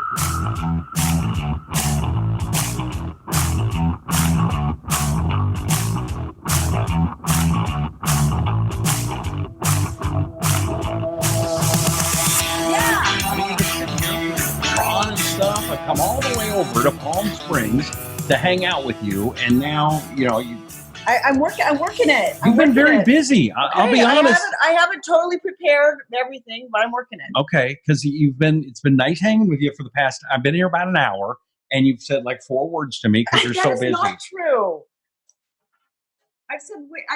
And stuff. I come all the way over to Palm Springs to hang out with you, and now I'm working it. You've been very busy. I'll be honest. I haven't totally prepared everything, but I'm working it. Okay, because it's been nice hanging with you for the past. I've been here about an hour, and you've said like 4 words to me because you're so busy. That's not true. I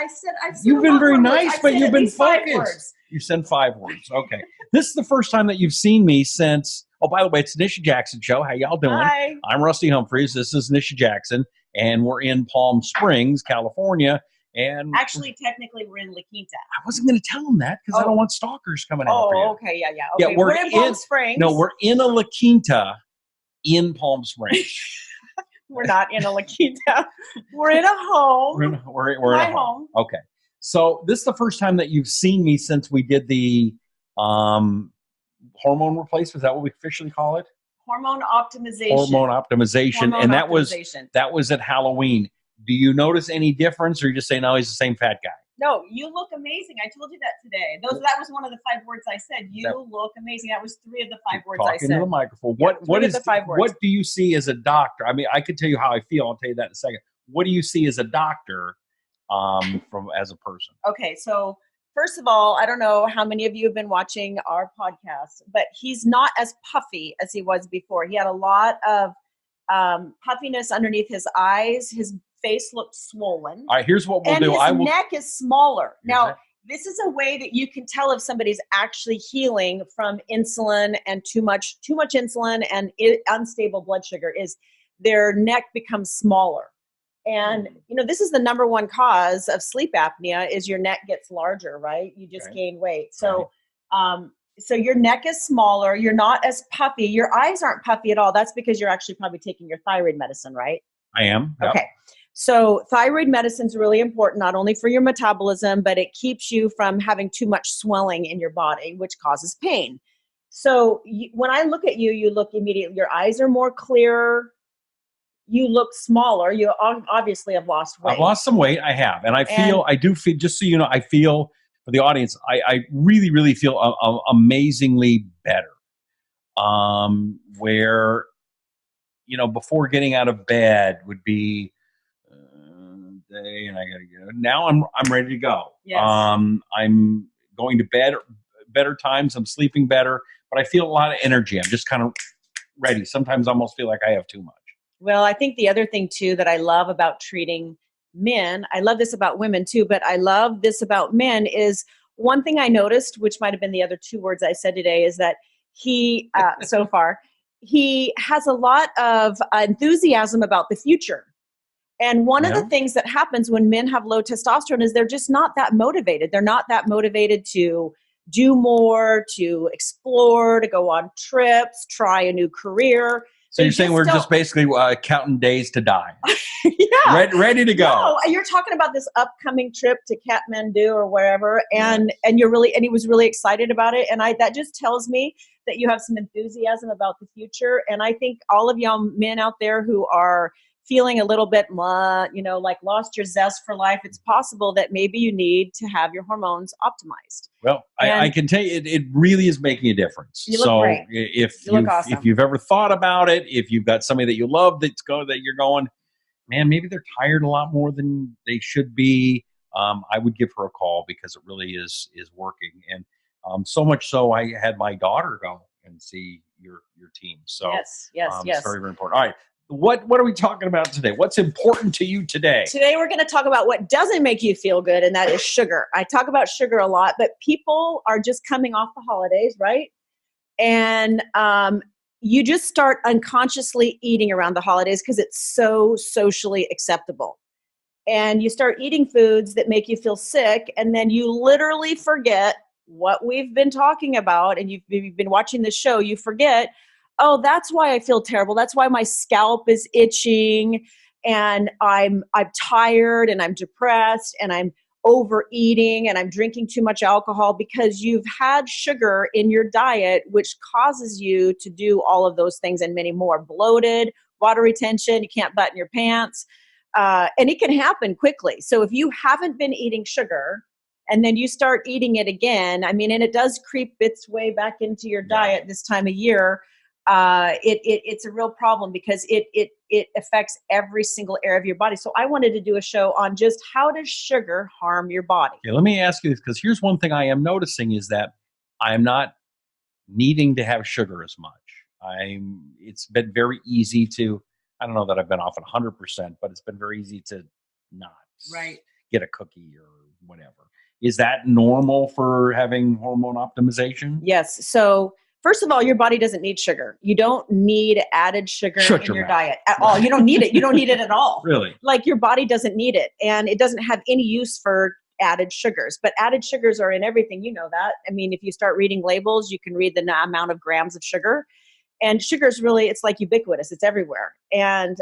said. You've been very nice, but you've been focused. You said 5 words. Okay. This is the first time that you've seen me since. Oh, by the way, it's the Nisha Jackson Show. How y'all doing? Hi. I'm Rusty Humphries. This is Nisha Jackson, and we're in Palm Springs, California. And actually, technically, we're in La Quinta. I wasn't going to tell them that because I don't want stalkers coming after you. Oh, okay, yeah. Okay. Yeah, we're in Palm Springs. No, we're in a La Quinta in Palm Springs. We're not in a La Quinta. We're in a home. We're in a home. Okay. So this is the first time that you've seen me since we did the hormone replacement. Is that what we officially call it? Hormone optimization. And that was at Halloween. Do you notice any difference, or you just say, no, he's the same fat guy? No, you look amazing. I told you that today. That was one of the 5 words I said. You look amazing. That was 3 of the 5 words I said. Talking to the microphone. Yeah, What do you see as a doctor? I mean, I could tell you how I feel. I'll tell you that in a second. What do you see as a doctor as a person? Okay, so first of all, I don't know how many of you have been watching our podcast, but he's not as puffy as he was before. He had a lot of puffiness underneath his eyes. His face looked swollen. All right, here's what we'll do. His neck is smaller. Now, this is a way that you can tell if somebody's actually healing from insulin and too much insulin and unstable blood sugar is their neck becomes smaller. And, this is the number one cause of sleep apnea is your neck gets larger, right? You just gain weight. So, so your neck is smaller. You're not as puffy. Your eyes aren't puffy at all. That's because you're actually probably taking your thyroid medicine, right? I am. Yep. Okay. So thyroid medicine is really important, not only for your metabolism, but it keeps you from having too much swelling in your body, which causes pain. So when I look at you, you look immediately, your eyes are more clear. You look smaller. You obviously have lost weight. I've lost some weight. I have. And I do feel, just so you know, I feel, for the audience, I really, really feel amazingly better. Where, before getting out of bed would be, day and I gotta go. Now I'm ready to go. Yes. I'm going to bed better times. I'm sleeping better, but I feel a lot of energy. I'm just kind of ready. Sometimes I almost feel like I have too much. Well, I think the other thing too that I love about treating men, I love this about women too, but I love this about men is one thing I noticed, which might have been the other 2 words I said today, is that he, so far, he has a lot of enthusiasm about the future. And one of the things that happens when men have low testosterone is they're just not that motivated. They're not that motivated to do more, to explore, to go on trips, try a new career. So you're saying we're just basically counting days to die. Yeah. Ready to go. No, you're talking about this upcoming trip to Kathmandu or wherever, and he was really excited about it. And that just tells me that you have some enthusiasm about the future. And I think all of y'all men out there who are feeling a little bit, like lost your zest for life, it's possible that maybe you need to have your hormones optimized. Well, I can tell you, it really is making a difference. You look great. If you've ever thought about it, if you've got somebody that you love that you're going, man, maybe they're tired a lot more than they should be. I would give her a call because it really is working. And so much so, I had my daughter go and see your team. So yes. It's very, very important. All right. What are we talking about today? What's important to you today? Today we're going to talk about what doesn't make you feel good, and that is sugar. I talk about sugar a lot, but people are just coming off the holidays, right? And you just start unconsciously eating around the holidays because it's so socially acceptable. And you start eating foods that make you feel sick, and then you literally forget what we've been talking about, and you've been watching the show, you forget, oh, that's why I feel terrible. That's why my scalp is itching and I'm tired and I'm depressed and I'm overeating and I'm drinking too much alcohol, because you've had sugar in your diet, which causes you to do all of those things and many more. Bloated, water retention, you can't button your pants. And it can happen quickly. So if you haven't been eating sugar and then you start eating it again, I mean, and it does creep its way back into your diet this time of year, it's a real problem, because it affects every single area of your body. So I wanted to do a show on just how does sugar harm your body. Okay, let me ask you this, because here's one thing I am noticing is that I am not needing to have sugar as much. It's been very easy to, I don't know that I've been off at 100%, but it's been very easy to not get a cookie or whatever. Is that normal for having hormone optimization? Yes. So first of all, your body doesn't need sugar. You don't need added sugar in your diet at all. You don't need it. You don't need it at all. Really? Like, your body doesn't need it, and it doesn't have any use for added sugars. But added sugars are in everything. You know that. I mean, if you start reading labels, you can read the amount of grams of sugar. And sugar is really, it's like ubiquitous. It's everywhere. And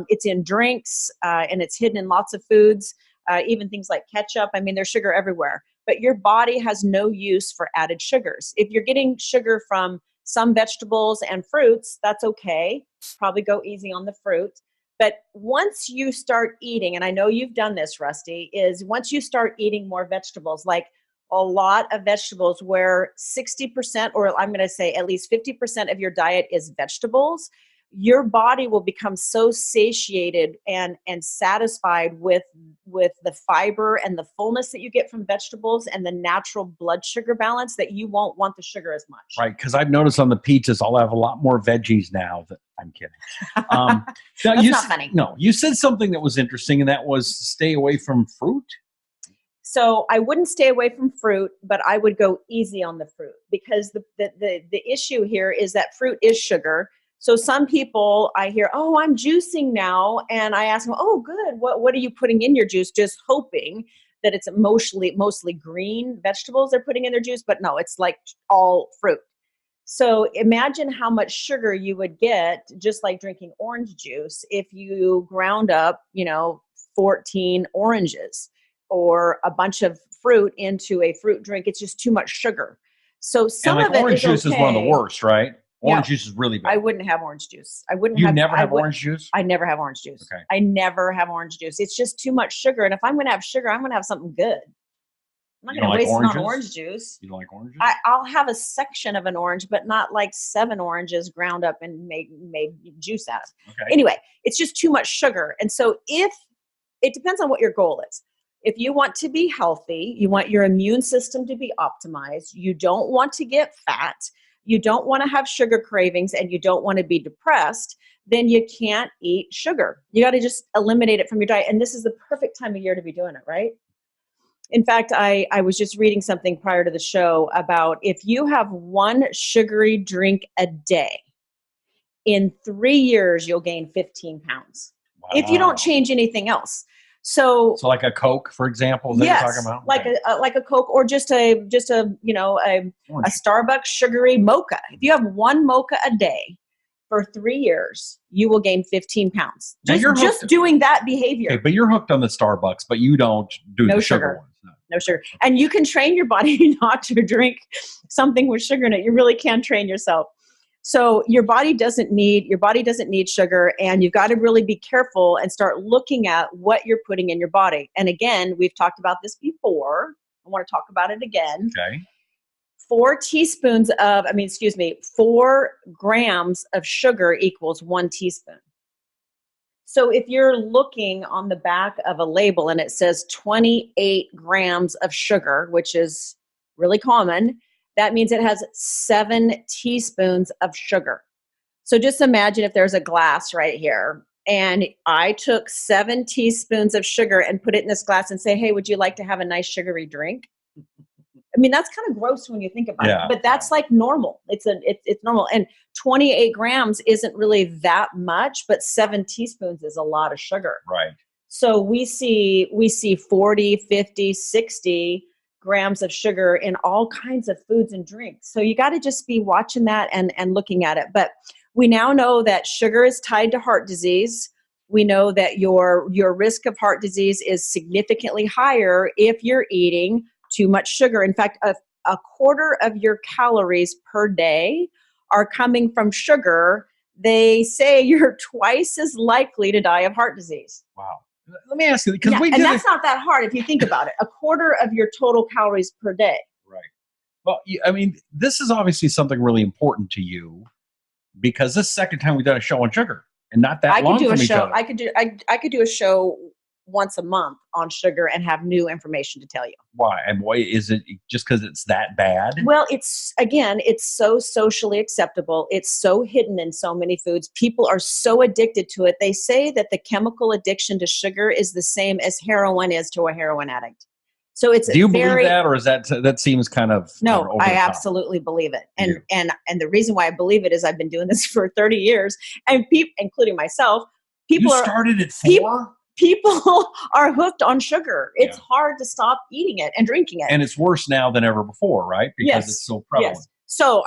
it's in drinks, and it's hidden in lots of foods, even things like ketchup. I mean, there's sugar everywhere. But your body has no use for added sugars. If you're getting sugar from some vegetables and fruits, that's okay. Probably go easy on the fruit. But once you start eating, and I know you've done this, Rusty, is once you start eating more vegetables, like a lot of vegetables, where 60%, or I'm going to say at least 50% of your diet is vegetables, your body will become so satiated and satisfied with the fiber and the fullness that you get from vegetables and the natural blood sugar balance, that you won't want the sugar as much. Right, because I've noticed on the pizzas, I'll have a lot more veggies now. I'm kidding. Now, That's not funny. No, you said something that was interesting, and that was stay away from fruit. So I wouldn't stay away from fruit, but I would go easy on the fruit, because the issue here is that fruit is sugar. So some people I hear, oh, I'm juicing now. And I ask them, oh, good. What are you putting in your juice? Just hoping that it's mostly green vegetables they're putting in their juice. But no, it's like all fruit. So imagine how much sugar you would get just like drinking orange juice if you ground up, 14 oranges or a bunch of fruit into a fruit drink. It's just too much sugar. So some of it orange juice is one of the worst, right? Orange juice is really bad. I wouldn't have orange juice. You never have orange juice? I never have orange juice. Okay. I never have orange juice. It's just too much sugar. And if I'm going to have sugar, I'm going to have something good. I'm not going to waste it on orange juice. You don't like oranges? I'll have a section of an orange, but not like 7 oranges ground up and made juice out of. Okay. Anyway, it's just too much sugar. And so it depends on what your goal is. If you want to be healthy, you want your immune system to be optimized, you don't want to get fat, you don't want to have sugar cravings, and you don't want to be depressed, then you can't eat sugar. You got to just eliminate it from your diet. And this is the perfect time of year to be doing it, right? In fact, I was just reading something prior to the show about if you have one sugary drink a day, in 3 years, you'll gain 15 pounds. Wow. If you don't change anything else. So like a Coke, for example, is that yes, you're talking about? Like a Coke, or just a Starbucks sugary mocha. If you have one mocha a day for 3 years, you will gain 15 pounds. Just doing that behavior. Okay, but you're hooked on the Starbucks, but you don't do the sugar ones. No sugar. And you can train your body not to drink something with sugar in it. You really can train yourself. So your body doesn't need sugar, and you've got to really be careful and start looking at what you're putting in your body. And again, we've talked about this before. I want to talk about it again. Okay. 4 grams of sugar equals 1 teaspoon. So if you're looking on the back of a label and it says 28 grams of sugar, which is really common, that means it has 7 teaspoons of sugar. So just imagine if there's a glass right here, and I took 7 teaspoons of sugar and put it in this glass and say, hey, would you like to have a nice sugary drink? I mean, that's kind of gross when you think about it, but that's like normal. It's normal. And 28 grams isn't really that much, but 7 teaspoons is a lot of sugar. Right. So we see 40, 50, 60 grams of sugar in all kinds of foods and drinks. So you got to just be watching that and looking at it. But we now know that sugar is tied to heart disease. We know that your risk of heart disease is significantly higher if you're eating too much sugar. In fact, a quarter of your calories per day are coming from sugar. They say you're twice as likely to die of heart disease. Wow. Let me ask you, because and that's not that hard if you think about it. A quarter of your total calories per day. Right. Well, I mean, this is obviously something really important to you, because this is the second time we've done a show on sugar, and not that long from each other. I could do a show once a month on sugar and have new information to tell you. Why? And why is it just because it's that bad? Well, it's so socially acceptable. It's so hidden in so many foods. People are so addicted to it. They say that the chemical addiction to sugar is the same as heroin is to a heroin addict. So it's Do you believe that, or is that seems kind of no? over I the top? absolutely believe it, and the reason why I believe it is I've been doing this for 30 years, and people, including myself, You started at 4? People are hooked on sugar. It's hard to stop eating it and drinking it. And it's worse now than ever before, right? Because it's so prevalent. Yes. So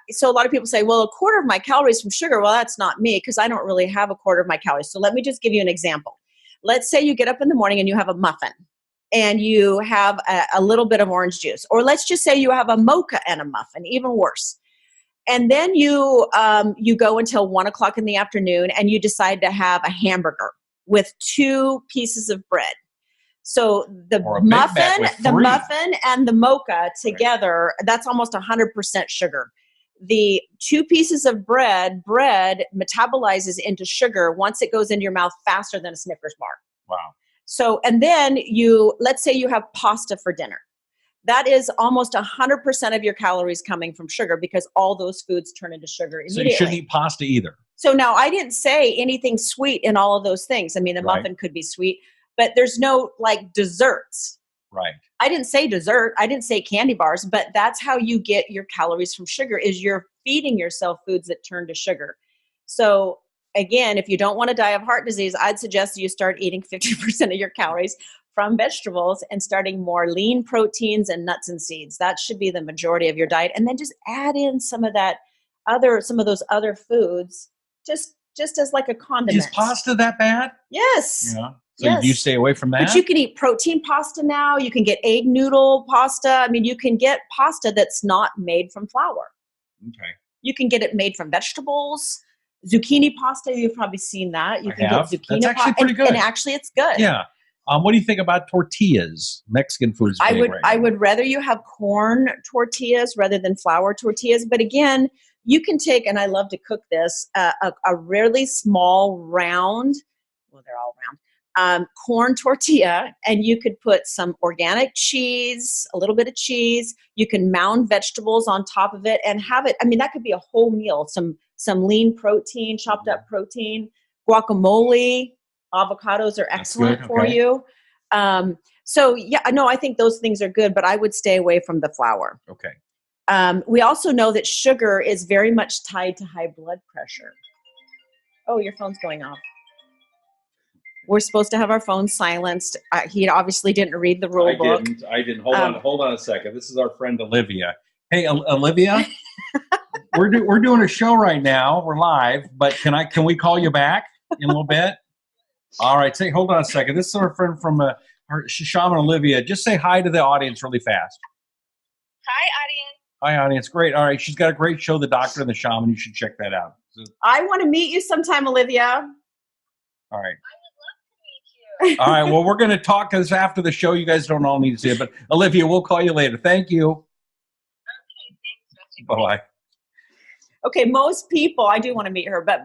so a lot of people say, well, a quarter of my calories from sugar. Well, that's not me, because I don't really have a quarter of my calories. So let me just give you an example. Let's say you get up in the morning and you have a muffin and you have a little bit of orange juice. Or let's just say you have a mocha and a muffin, even worse. And then you go until 1 o'clock in the afternoon and you decide to have a hamburger with 2 pieces of bread. So the muffin and the mocha together, that's almost 100% sugar. The 2 pieces of bread metabolizes into sugar once it goes into your mouth faster than a Snickers bar. Wow. So, and then let's say you have pasta for dinner. That is almost 100% of your calories coming from sugar, because all those foods turn into sugar immediately. So you shouldn't eat pasta either. So now, I didn't say anything sweet in all of those things. I mean, the muffin could be sweet, but there's no desserts. Right. I didn't say dessert. I didn't say candy bars, but that's how you get your calories from sugar, is you're feeding yourself foods that turn to sugar. So again, if you don't want to die of heart disease, I'd suggest you start eating 50% of your calories from vegetables and starting more lean proteins and nuts and seeds. That should be the majority of your diet. And then just add in some of those other foods, just as like a condiment. Is pasta that bad? Yes. Yeah. So do you stay away from that? But you can eat protein pasta now. You can get egg noodle pasta. I mean, you can get pasta that's not made from flour. Okay. You can get it made from vegetables. Zucchini pasta, you've probably seen that. You can get zucchini pasta. That's actually pretty good. And actually, it's good. Yeah. What do you think about tortillas? Mexican food is big I would rather you have corn tortillas rather than flour tortillas. But again, you can take, and I love to cook this, a really small round, well, they're all round, corn tortilla, and you could put some organic cheese, a little bit of cheese. You can mound vegetables on top of it and have it. I mean, that could be a whole meal, some lean protein, chopped up protein, guacamole. Avocados are excellent for you. So yeah, no, I think those things are good, but I would stay away from the flour. Okay. We also know that sugar is very much tied to high blood pressure. Oh, your phone's going off. We're supposed to have our phones silenced. He obviously didn't read the rule book. I didn't. Hold on a second. This is our friend Olivia. Hey, Olivia, we're doing a show right now. We're live, but can we call you back in a little bit? All right. Hold on a second. This is our friend from Shaman Olivia. Just say hi to the audience really fast. Hi, audience. Hi, audience. Great. All right. She's got a great show, The Doctor and the Shaman. You should check that out. I want to meet you sometime, Olivia. All right. I would love to meet you. All right. Well, we're going to talk because after the show, you guys don't all need to see it. But Olivia, we'll call you later. Thank you. Okay. Thanks. Bye-bye. Okay, most people, I do want to meet her, but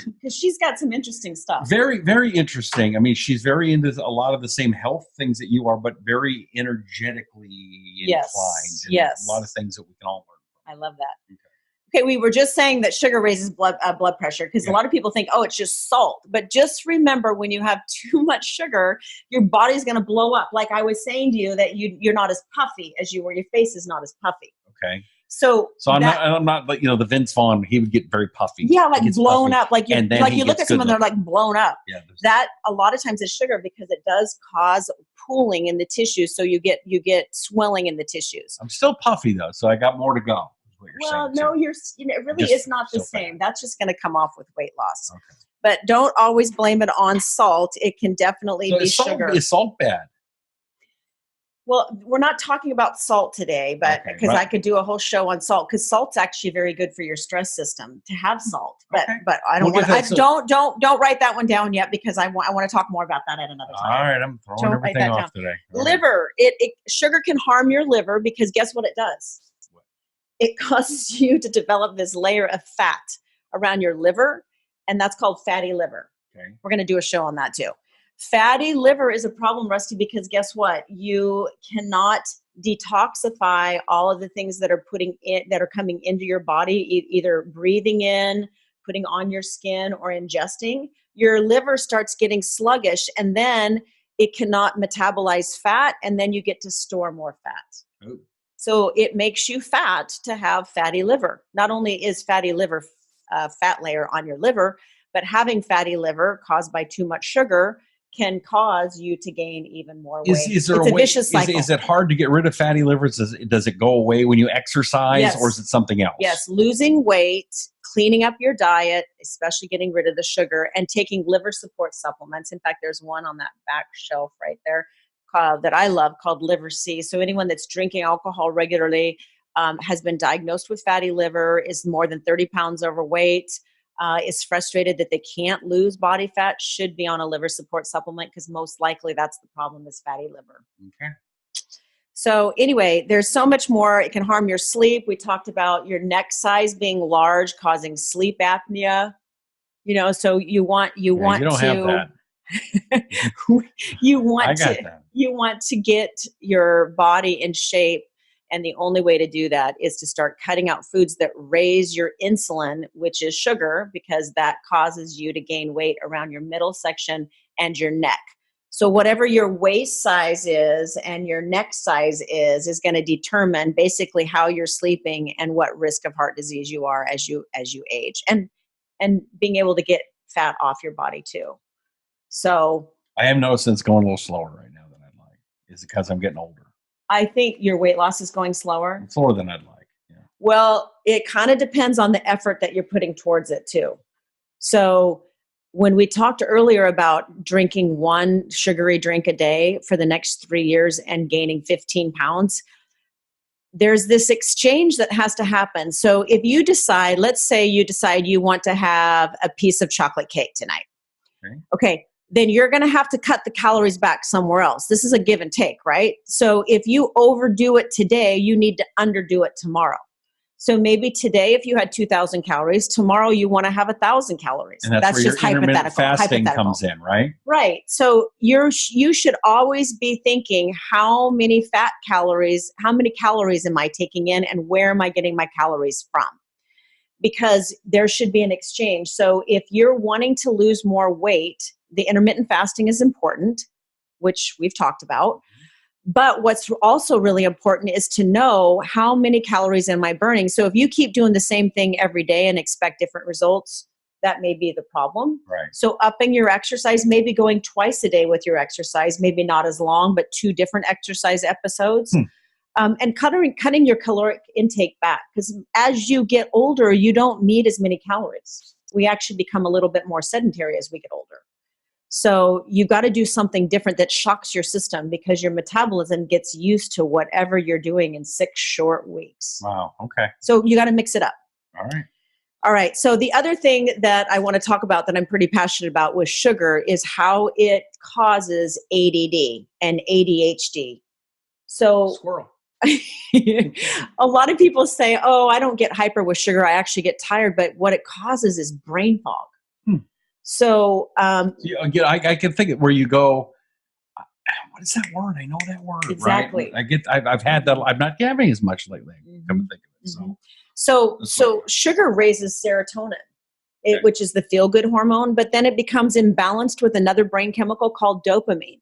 because she's got some interesting stuff. Very, very interesting. I mean, she's very into a lot of the same health things that you are, but very energetically inclined. Yes. A lot of things that we can all learn from. I love that. Okay, we were just saying that sugar raises blood pressure, because a lot of people think, oh, it's just salt. But just remember, when you have too much sugar, your body's going to blow up. Like I was saying to you, that you're not as puffy as you were. Your face is not as puffy. Okay. So I'm not like, the Vince Vaughn, he would get very puffy. Yeah, like blown up. Like you look at someone, they're like blown up. Yeah, that a lot of times is sugar, because it does cause pooling in the tissues. So you get swelling in the tissues. I'm still puffy though, so I got more to go. Is what you're saying, no, it really is not the same. That's just going to come off with weight loss. Okay. but don't always blame it on salt. It can definitely So be sugar. is salt bad? Well, we're not talking about salt today, but Okay, because but- I could do a whole show on salt, because salt's actually very good for your stress system to have salt. But Okay. but I don't We'll want. get that, Don't write that one down yet, because I want to talk more about that at another All time. right, I'm throwing Don't write everything that off today. All right. Liver, sugar can harm your liver, because guess what it does? What? It causes you to develop this layer of fat around your liver, and that's called fatty liver. Okay. We're going to do a show on that too. Fatty liver is a problem, Rusty, because guess what? You cannot detoxify all of the things that are coming into your body, either breathing in, putting on your skin, or ingesting. Your liver starts getting sluggish, and then it cannot metabolize fat, and then you get to store more fat. Oh. So it makes you fat to have fatty liver. Not only is fatty liver a fat layer on your liver, but having fatty liver caused by too much sugar can cause you to gain even more weight. Is there it's a a way, vicious cycle. Is it hard to get rid of fatty livers? Does it go away when you exercise, Yes. or is it something else? Yes, losing weight, cleaning up your diet, especially getting rid of the sugar, and taking liver support supplements. In fact, there's one on that back shelf right there that I love called Liver C. So anyone that's drinking alcohol regularly, has been diagnosed with fatty liver, is more than 30 pounds overweight, is frustrated that they can't lose body fat, should be on a liver support supplement, because most likely that's the problem, is fatty liver. Okay. So anyway, there's so much more. It can harm your sleep. We talked about your neck size being large, causing sleep apnea. So you want You don't have that. you want I got to that. you want to get your body in shape, and the only way to do that is to start cutting out foods that raise your insulin, which is sugar, because that causes you to gain weight around your middle section and your neck. So whatever your waist size is and your neck size is going to determine basically how you're sleeping and what risk of heart disease you are as you age, and being able to get fat off your body too. So I have noticed it's going a little slower right now than I'd like. Is it because I'm getting older? I think your weight loss is going slower. It's slower than I'd like. Yeah. Well, it kind of depends on the effort that you're putting towards it too. So when we talked earlier about drinking one sugary drink a day for the next 3 years and gaining 15 pounds, there's this exchange that has to happen. So if you decide, let's say you decide you want to have a piece of chocolate cake tonight. Okay, then you're going to have to cut the calories back somewhere else. This is a give and take, right? So if you overdo it today, you need to underdo it tomorrow. So maybe today, if you had 2,000 calories, tomorrow you want to have 1,000 calories. And that's where just your intermittent fasting hypothetical. comes in, right? Right. So you should always be thinking, how many calories am I taking in, and where am I getting my calories from? Because there should be an exchange. So if you're wanting to lose more weight, the intermittent fasting is important, which we've talked about. But what's also really important is to know, how many calories am I burning? So if you keep doing the same thing every day and expect different results, that may be the problem. Right. So upping your exercise, maybe going twice a day with your exercise, maybe not as long, but 2 different exercise episodes. And cutting your caloric intake back, because as you get older, you don't need as many calories. We actually become a little bit more sedentary as we get older. So you've got to do something different that shocks your system, because your metabolism gets used to whatever you're doing in 6 short weeks. Wow. Okay. So you got to mix it up. All right. All right. So the other thing that I want to talk about that I'm pretty passionate about with sugar is how it causes ADD and ADHD. So Squirrel. a lot of people say, oh, I don't get hyper with sugar, I actually get tired. But what it causes is brain fog. So I can think of where you go, what is that word? I know that word. Exactly. Right? I've had that. I'm not having as much lately. Come to think of it. So sugar raises serotonin, which is the feel-good hormone, but then it becomes imbalanced with another brain chemical called dopamine.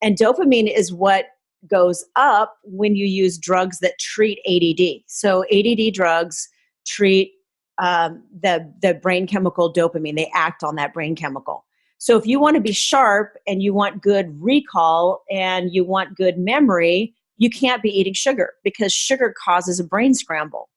And dopamine is what goes up when you use drugs that treat ADD. So ADD drugs treat the brain chemical dopamine. They act on that brain chemical. So if you want to be sharp and you want good recall and you want good memory, you can't be eating sugar, because sugar causes a brain scramble.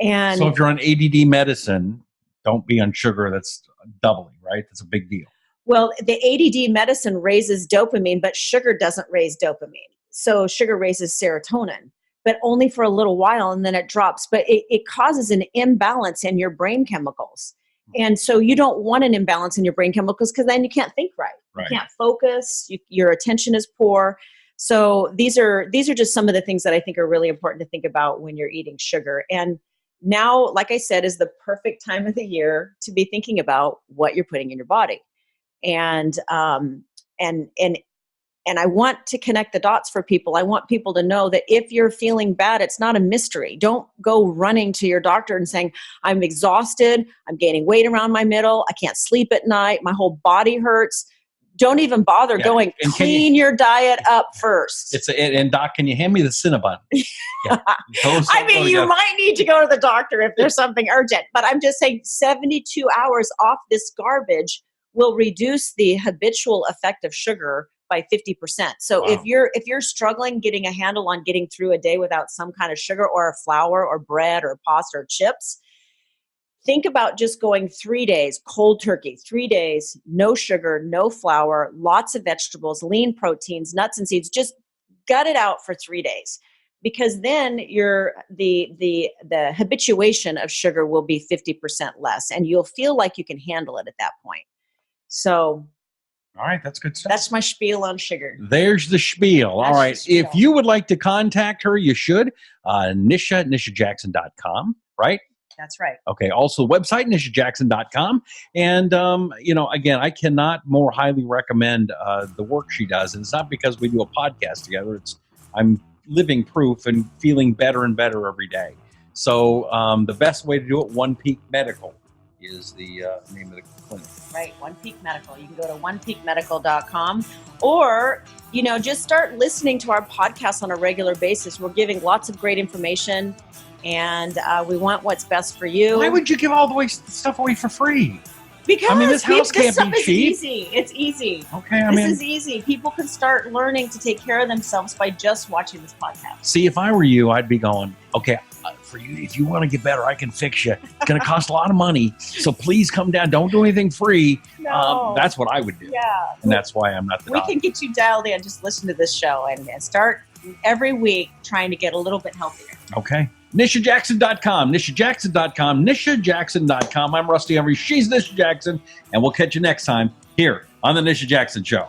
And so if you're on ADD medicine, don't be on sugar. That's doubling, right? That's a big deal. Well, the ADD medicine raises dopamine, but sugar doesn't raise dopamine. So sugar raises serotonin, but only for a little while, and then it drops. But it causes an imbalance in your brain chemicals. And so you don't want an imbalance in your brain chemicals because then you can't think right. You can't focus. Your attention is poor. So these are just some of the things that I think are really important to think about when you're eating sugar. And now, like I said, is the perfect time of the year to be thinking about what you're putting in your body. And I want to connect the dots for people. I want people to know that if you're feeling bad, it's not a mystery. Don't go running to your doctor and saying, I'm exhausted, I'm gaining weight around my middle, I can't sleep at night, my whole body hurts. Don't even bother going. Clean your diet up first. And doc, can you hand me the Cinnabon? Yeah. I mean, you might need to go to the doctor if there's something urgent. But I'm just saying 72 hours off this garbage will reduce the habitual effect of sugar by 50%. So if you're struggling getting a handle on getting through a day without some kind of sugar or a flour or bread or pasta or chips, think about just going 3 days, cold turkey, 3 days, no sugar, no flour, lots of vegetables, lean proteins, nuts and seeds. Just gut it out for 3 days, because then the habituation of sugar will be 50% less, and you'll feel like you can handle it at that point. So, all right, that's good stuff. That's my spiel on sugar. There's the spiel. All right. If you would like to contact her, you should. NishaJackson.com, right? That's right. Okay. Also, website, NishaJackson.com. And, again, I cannot more highly recommend the work she does. And it's not because we do a podcast together. I'm living proof and feeling better and better every day. So the best way to do it, One Peak Medical is the name of the clinic. Right, One Peak Medical. You can go to onepeakmedical.com, or, just start listening to our podcast on a regular basis. We're giving lots of great information, and we want what's best for you. Why would you give all the stuff away for free? Because this house can't be cheap. Easy. It's easy. Okay, this is easy. People can start learning to take care of themselves by just watching this podcast. See, if I were you, I'd be going, okay, for you, if you want to get better, I can fix you. It's going to cost a lot of money, so please come down. Don't do anything free. No. That's what I would do. Yeah. And that's why I'm not the doctor. We can get you dialed in. Just listen to this show and start every week trying to get a little bit healthier. Okay. NishaJackson.com, NishaJackson.com, NishaJackson.com. I'm Rusty Humphries. She's Nisha Jackson, and we'll catch you next time here on the Nisha Jackson Show.